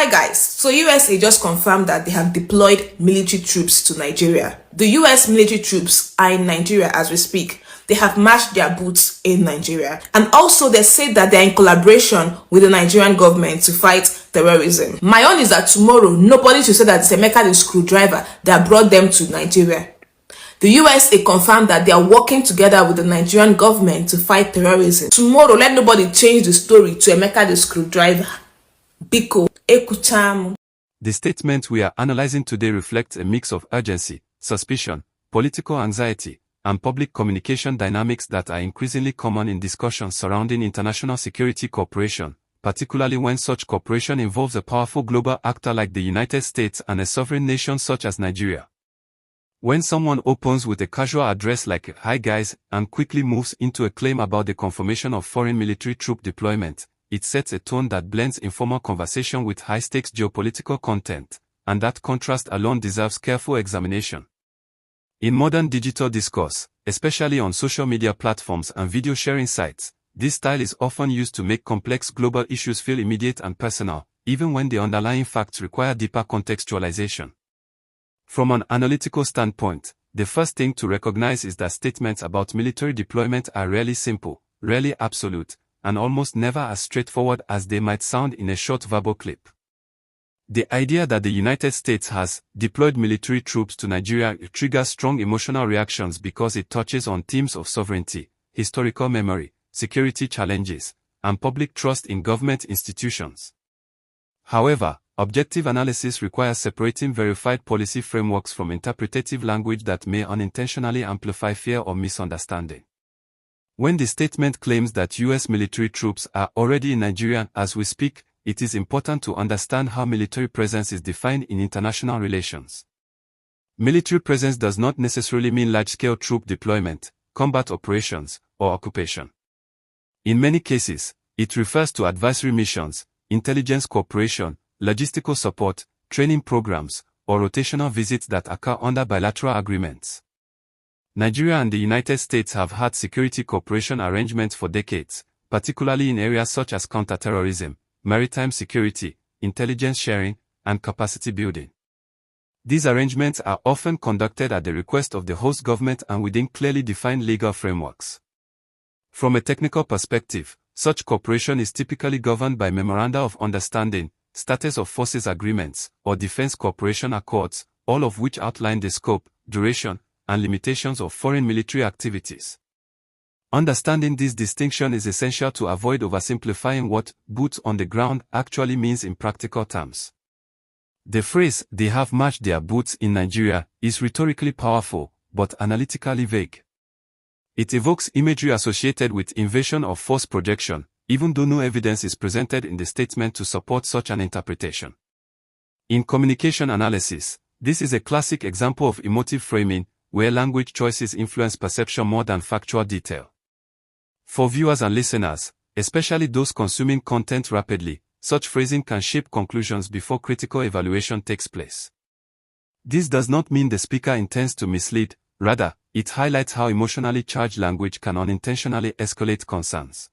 Hi guys, so USA just confirmed that they have deployed military troops to Nigeria. The US military troops are in Nigeria as we speak. They have marched their boots in Nigeria. And also they said that they're in collaboration with the Nigerian government to fight terrorism. My own is that tomorrow, nobody should say that it's Emeka the screwdriver that brought them to Nigeria. The USA confirmed that they are working together with the Nigerian government to fight terrorism. Tomorrow, let nobody change the story to Emeka the screwdriver. Biko, ekuchamu. The statement we are analyzing today reflects a mix of urgency, suspicion, political anxiety, and public communication dynamics that are increasingly common in discussions surrounding international security cooperation, particularly when such cooperation involves a powerful global actor like the United States and a sovereign nation such as Nigeria. When someone opens with a casual address like "Hi guys" and quickly moves into a claim about the confirmation of foreign military troop deployment, it sets a tone that blends informal conversation with high-stakes geopolitical content, and that contrast alone deserves careful examination. In modern digital discourse, especially on social media platforms and video sharing sites, this style is often used to make complex global issues feel immediate and personal, even when the underlying facts require deeper contextualization. From an analytical standpoint, the first thing to recognize is that statements about military deployment are rarely simple, rarely absolute, and almost never as straightforward as they might sound in a short verbal clip. The idea that the United States has deployed military troops to Nigeria triggers strong emotional reactions because it touches on themes of sovereignty, historical memory, security challenges, and public trust in government institutions. However, objective analysis requires separating verified policy frameworks from interpretative language that may unintentionally amplify fear or misunderstanding. When the statement claims that U.S. military troops are already in Nigeria as we speak, it is important to understand how military presence is defined in international relations. Military presence does not necessarily mean large-scale troop deployment, combat operations, or occupation. In many cases, it refers to advisory missions, intelligence cooperation, logistical support, training programs, or rotational visits that occur under bilateral agreements. Nigeria and the United States have had security cooperation arrangements for decades, particularly in areas such as counterterrorism, maritime security, intelligence sharing, and capacity building. These arrangements are often conducted at the request of the host government and within clearly defined legal frameworks. From a technical perspective, such cooperation is typically governed by Memoranda of Understanding, Status of Forces Agreements, or Defense Cooperation Accords, all of which outline the scope, duration, and limitations of foreign military activities. Understanding this distinction is essential to avoid oversimplifying what boots on the ground actually means in practical terms. The phrase, "they have marched their boots in Nigeria," is rhetorically powerful, but analytically vague. It evokes imagery associated with invasion or force projection, even though no evidence is presented in the statement to support such an interpretation. In communication analysis, this is a classic example of emotive framing, where language choices influence perception more than factual detail. For viewers and listeners, especially those consuming content rapidly, such phrasing can shape conclusions before critical evaluation takes place. This does not mean the speaker intends to mislead, rather, it highlights how emotionally charged language can unintentionally escalate concerns.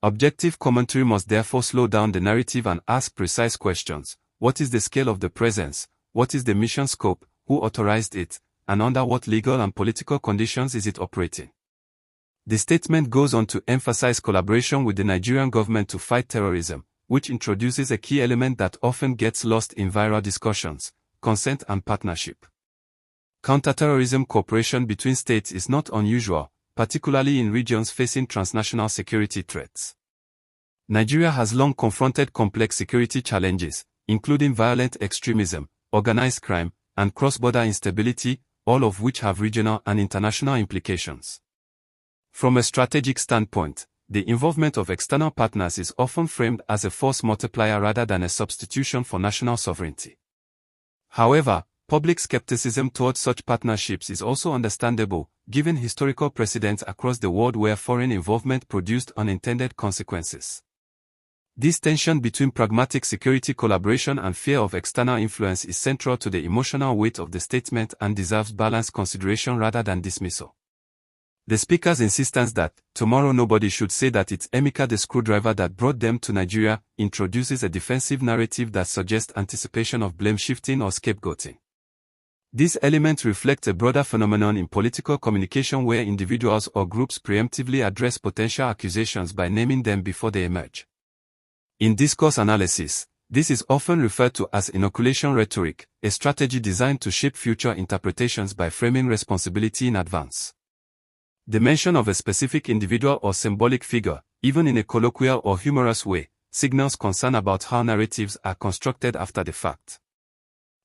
Objective commentary must therefore slow down the narrative and ask precise questions. What is the scale of the presence? What is the mission scope? Who authorized it? And under what legal and political conditions is it operating? The statement goes on to emphasize collaboration with the Nigerian government to fight terrorism, which introduces a key element that often gets lost in viral discussions: consent and partnership. Counterterrorism cooperation between states is not unusual, particularly in regions facing transnational security threats. Nigeria has long confronted complex security challenges, including violent extremism, organized crime, and cross-border instability, all of which have regional and international implications. From a strategic standpoint, the involvement of external partners is often framed as a force multiplier rather than a substitution for national sovereignty. However, public skepticism towards such partnerships is also understandable, given historical precedents across the world where foreign involvement produced unintended consequences. This tension between pragmatic security collaboration and fear of external influence is central to the emotional weight of the statement and deserves balanced consideration rather than dismissal. The speaker's insistence that, tomorrow nobody should say that it's Emeka the screwdriver that brought them to Nigeria, introduces a defensive narrative that suggests anticipation of blame shifting or scapegoating. This element reflects a broader phenomenon in political communication where individuals or groups preemptively address potential accusations by naming them before they emerge. In discourse analysis, this is often referred to as inoculation rhetoric, a strategy designed to shape future interpretations by framing responsibility in advance. The mention of a specific individual or symbolic figure, even in a colloquial or humorous way, signals concern about how narratives are constructed after the fact.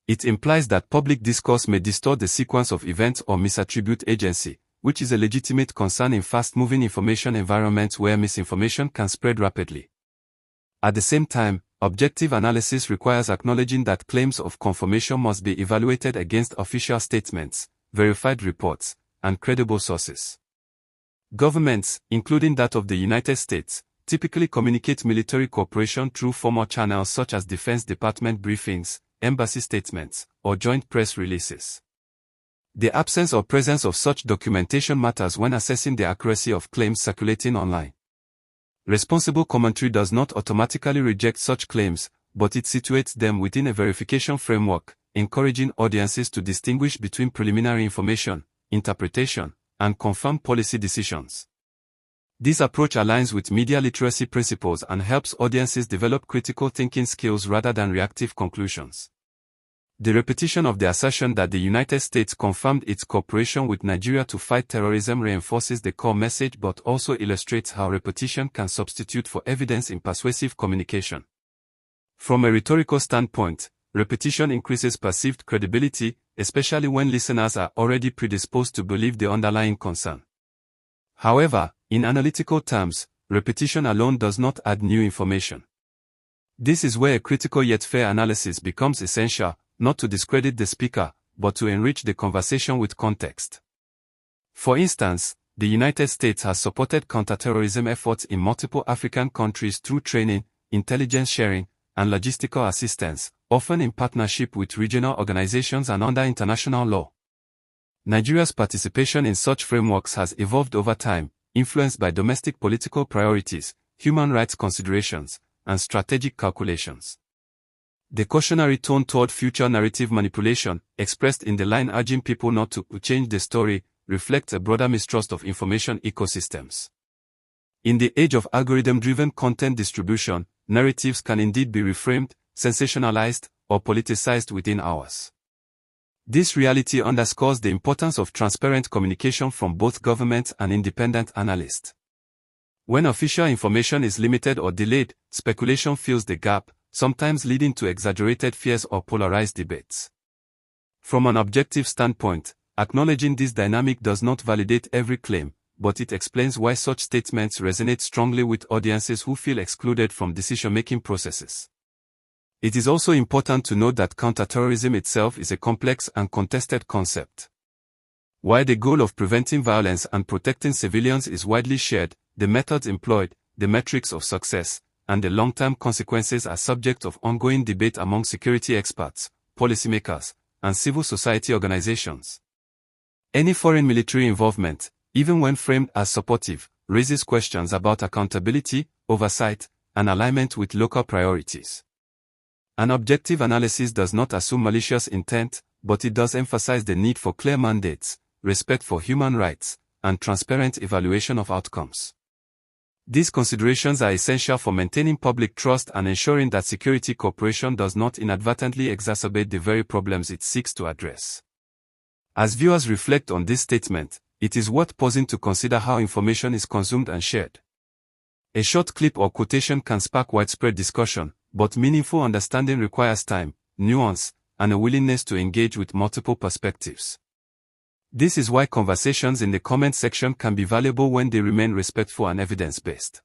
It implies that public discourse may distort the sequence of events or misattribute agency, which is a legitimate concern in fast-moving information environments where misinformation can spread rapidly. At the same time, objective analysis requires acknowledging that claims of confirmation must be evaluated against official statements, verified reports, and credible sources. Governments, including that of the United States, typically communicate military cooperation through formal channels such as Defense Department briefings, embassy statements, or joint press releases. The absence or presence of such documentation matters when assessing the accuracy of claims circulating online. Responsible commentary does not automatically reject such claims, but it situates them within a verification framework, encouraging audiences to distinguish between preliminary information, interpretation, and confirmed policy decisions. This approach aligns with media literacy principles and helps audiences develop critical thinking skills rather than reactive conclusions. The repetition of the assertion that the United States confirmed its cooperation with Nigeria to fight terrorism reinforces the core message but also illustrates how repetition can substitute for evidence in persuasive communication. From a rhetorical standpoint, repetition increases perceived credibility, especially when listeners are already predisposed to believe the underlying concern. However, in analytical terms, repetition alone does not add new information. This is where a critical yet fair analysis becomes essential, not to discredit the speaker, but to enrich the conversation with context. For instance, the United States has supported counterterrorism efforts in multiple African countries through training, intelligence sharing, and logistical assistance, often in partnership with regional organizations and under international law. Nigeria's participation in such frameworks has evolved over time, influenced by domestic political priorities, human rights considerations, and strategic calculations. The cautionary tone toward future narrative manipulation, expressed in the line urging people not to change the story, reflects a broader mistrust of information ecosystems. In the age of algorithm-driven content distribution, narratives can indeed be reframed, sensationalized, or politicized within hours. This reality underscores the importance of transparent communication from both government and independent analysts. When official information is limited or delayed, speculation fills the gap, sometimes leading to exaggerated fears or polarized debates. From an objective standpoint, acknowledging this dynamic does not validate every claim, but it explains why such statements resonate strongly with audiences who feel excluded from decision-making processes. It is also important to note that counterterrorism itself is a complex and contested concept. While the goal of preventing violence and protecting civilians is widely shared, the methods employed, the metrics of success, and the long-term consequences are subject of ongoing debate among security experts, policymakers, and civil society organizations. Any foreign military involvement, even when framed as supportive, raises questions about accountability, oversight, and alignment with local priorities. An objective analysis does not assume malicious intent, but it does emphasize the need for clear mandates, respect for human rights, and transparent evaluation of outcomes. These considerations are essential for maintaining public trust and ensuring that security cooperation does not inadvertently exacerbate the very problems it seeks to address. As viewers reflect on this statement, it is worth pausing to consider how information is consumed and shared. A short clip or quotation can spark widespread discussion, but meaningful understanding requires time, nuance, and a willingness to engage with multiple perspectives. This is why conversations in the comment section can be valuable when they remain respectful and evidence-based.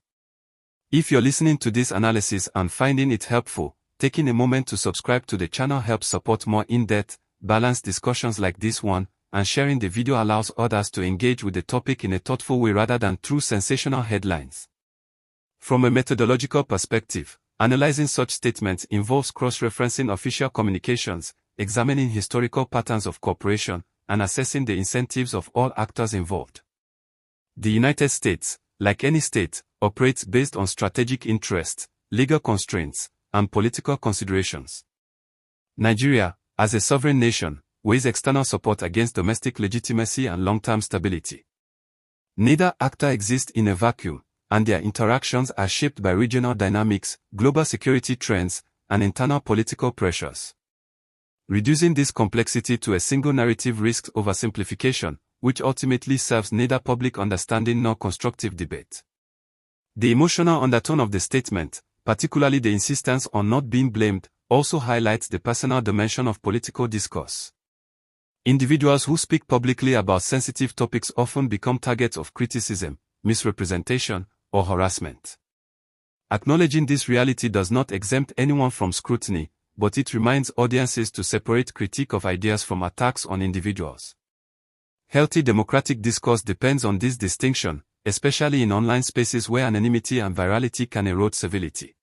If you're listening to this analysis and finding it helpful, taking a moment to subscribe to the channel helps support more in-depth, balanced discussions like this one, and sharing the video allows others to engage with the topic in a thoughtful way rather than through sensational headlines. From a methodological perspective, analyzing such statements involves cross-referencing official communications, examining historical patterns of cooperation, and assessing the incentives of all actors involved. The United States, like any state, operates based on strategic interests, legal constraints, and political considerations. Nigeria, as a sovereign nation, weighs external support against domestic legitimacy and long-term stability. Neither actor exists in a vacuum, and their interactions are shaped by regional dynamics, global security trends, and internal political pressures. Reducing this complexity to a single narrative risks oversimplification, which ultimately serves neither public understanding nor constructive debate. The emotional undertone of the statement, particularly the insistence on not being blamed, also highlights the personal dimension of political discourse. Individuals who speak publicly about sensitive topics often become targets of criticism, misrepresentation, or harassment. Acknowledging this reality does not exempt anyone from scrutiny, but it reminds audiences to separate critique of ideas from attacks on individuals. Healthy democratic discourse depends on this distinction, especially in online spaces where anonymity and virality can erode civility.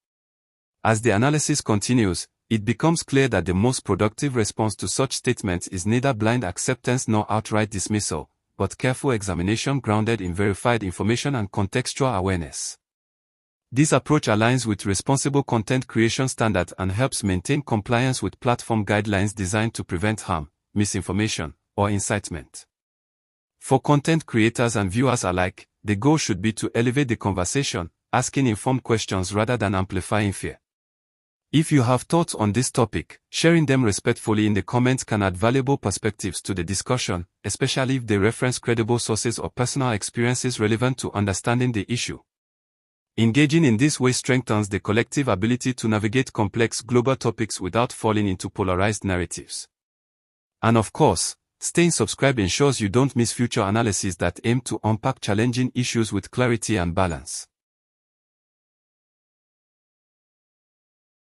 As the analysis continues, it becomes clear that the most productive response to such statements is neither blind acceptance nor outright dismissal, but careful examination grounded in verified information and contextual awareness. This approach aligns with responsible content creation standards and helps maintain compliance with platform guidelines designed to prevent harm, misinformation, or incitement. For content creators and viewers alike, the goal should be to elevate the conversation, asking informed questions rather than amplifying fear. If you have thoughts on this topic, sharing them respectfully in the comments can add valuable perspectives to the discussion, especially if they reference credible sources or personal experiences relevant to understanding the issue. Engaging in this way strengthens the collective ability to navigate complex global topics without falling into polarized narratives. And of course, staying subscribed ensures you don't miss future analyses that aim to unpack challenging issues with clarity and balance.